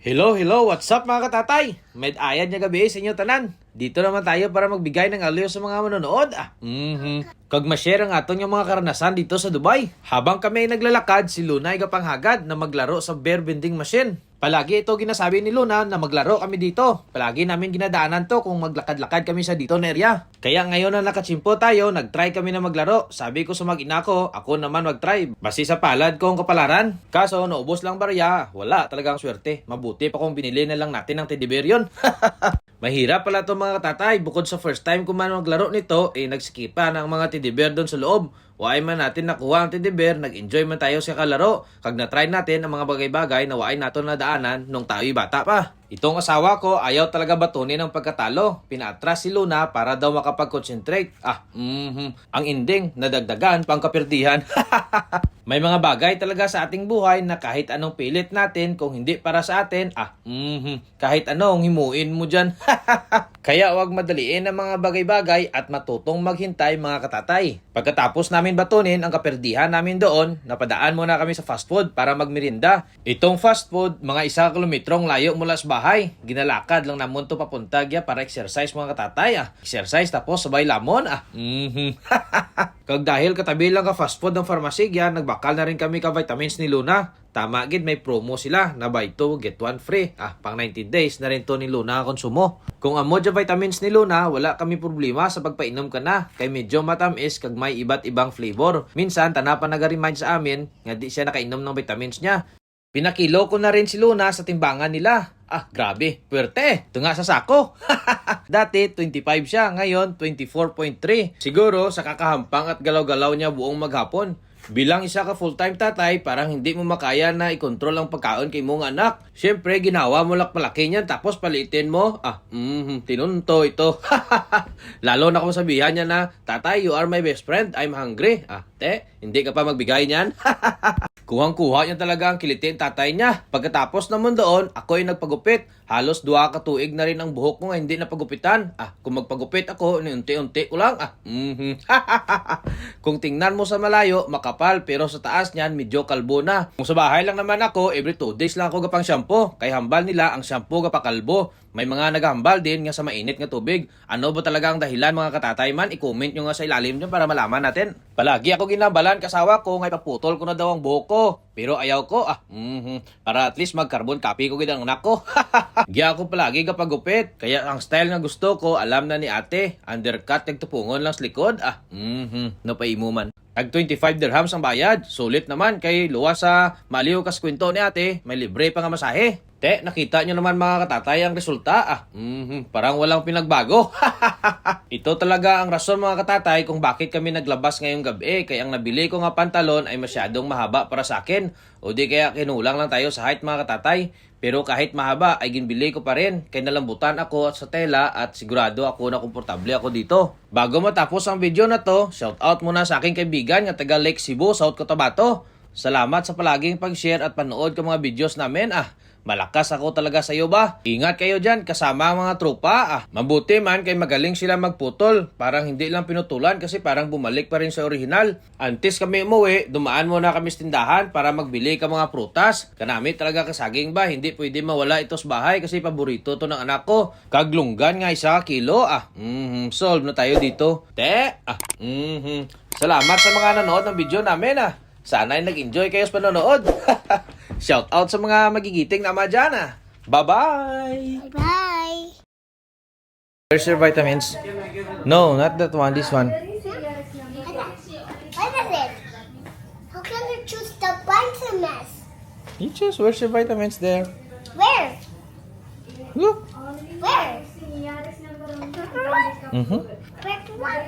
Hello, hello! What's up mga katatay? Med-ayad niya gabi sa inyo tanan. Dito naman tayo para magbigay ng aliw sa mga manonood. Kag ma-share ang aton yung mga karanasan dito sa Dubai. Habang kami ay naglalakad, si Luna ay kapanghagad na maglaro sa bear vending machine. Palagi ito ginasabi ni Luna na maglaro kami dito. Palagi namin ginadaanan to kung maglakad-lakad kami sa dito na area. Kaya ngayon na nakachimpo tayo, nag-try kami na maglaro. Sabi ko sa mag-ina ko, ako naman mag-try. Basi sa palad ko ang kapalaran. Kaso naubos lang barya, wala talagang swerte. Mabuti pa kung binili na lang natin ng teddy bear yun. Mahirap pala ito mga katatay. Bukod sa first time ko man maglaro nito, nagsikipa ng mga teddy bear doon sa loob. Waay man natin nakuha ang teddy bear, nag-enjoy man tayo sa kalaro. Kag na-try natin ang mga bagay-bagay na waay nato na daanan nung tayo'y bata pa. Itong asawa ko, ayaw talaga batunin ang pagkatalo. Pinaatras si Luna para daw makapag-concentrate. Ang ending, nadagdagan pang kapirdihan. May mga bagay talaga sa ating buhay na kahit anong pilit natin, kung hindi para sa atin, kahit anong himuin mo dyan. Kaya wag madaliin ang mga bagay-bagay at matutong maghintay mga katatay. Pagkatapos namin batunin ang kapirdihan namin doon, napadaan muna kami sa fast food para magmerinda. Itong fast food, mga 1 kilometrong layo mula sa bahay. Ginalakad lang namon to papunta gya para exercise mga katatay. Exercise tapos sabay lamon. Kag dahil katabi lang ka fast food ng pharmacy gya, nagbakal na rin kami ka vitamins ni Luna. Tama gid, may promo sila na buy 2 get 1 free. Pang 90 days na rin to ni Luna konsumo. Kung amo dya vitamins ni Luna, wala kami problema sa pagpainom ka na. Kay medyo matamis kag may iba't ibang flavor. Minsan tanapan naga-remind sa amin nga di siya nakainom ng vitamins niya. Pinakilo ko na rin si Luna sa timbangan nila. Grabe, puwerte. Ito nga sa sako. Dati 25 siya, ngayon 24.3. Siguro sa kakahampang at galaw-galaw niya buong maghapon. Bilang isa ka full-time tatay, parang hindi mo makaya na i-control ang pagkaon kay mong anak. Siyempre, ginawa mo lang palaki niyan tapos palitin mo. Tinunto ito. Lalo na kung sabihan niya na, Tatay, you are my best friend, I'm hungry. Hindi ka pa magbigay niyan. Kuhang-kuha niya talaga ang kilitin tatay niya. Pagkatapos naman doon, ako ay nagpagupit. Halos 2 katuig na rin ang buhok ko nga hindi napagupitan. Kung magpagupit ako, unti-unti ko lang. Kung tingnan mo sa malayo, makapal, pero sa taas niyan, medyo kalbo na. Kung sa bahay lang naman ako, every 2 days lang ako gapang shampoo. Kay hambal nila ang shampoo gapakalbo. May mga naghambal din nga sa mainit nga tubig. Ano ba talaga ang dahilan mga katatay man? I-comment nyo nga sa ilalim nyo para malaman natin. Palagi ako ginabalan kasawa ko nga ipaputol ko na daw ang buhok ko. Pero ayaw ko. Para at least mag-carbon copy ko gid ang anak ko. Giya ako palagi kapag gupit. Kaya ang style nga gusto ko, alam na ni ate. Undercut nagtupungon lang sa likod. No pa imuman. Tag 25 dirhams ang bayad. Sulit naman kay luwas sa maliw kas kwento ni ate. May libre pa nga masahe. Nakita nyo naman mga katatay ang resulta. Parang walang pinagbago. Ito talaga ang rason mga katatay kung bakit kami naglabas ngayong gabi. Kaya ang nabili ko nga pantalon ay masyadong mahaba para sa akin. O di kaya kinulang lang tayo sa height mga katatay. Pero kahit mahaba ay ginbili ko pa rin. Kaya nalambutan ako sa tela at sigurado ako na komportable ako dito. Bago matapos ang video na to, shout out muna sa aking kaibigan nga taga Lake Cebu, South Cotabato. Salamat sa palaging pag-share at panood ko mga videos namin. Malakas ako talaga sa iyo ba? Ingat kayo dyan kasama ang mga tropa. Mabuti man kay magaling sila magputol. Parang hindi lang pinutulan kasi parang bumalik pa rin sa original. Antes kami umuwi, dumaan muna kami sa tindahan para magbili ka mga prutas. Kanami talaga kasaging ba? Hindi pwede mawala ito sa bahay kasi paborito to ng anak ko. Kaglunggan nga 1 kilo. Solve na tayo dito. Salamat sa mga nanood ng video namin. Sana ay nag-enjoy kayo sa panonood. Shout out sa mga magigiting na ama dyan. Bye-bye! Bye. Where's your vitamins? No, not that one. This one. What is it? How can you choose the vitamins? You choose. Where's your vitamins there? Where? Look. Where? Mm-hmm. Where one?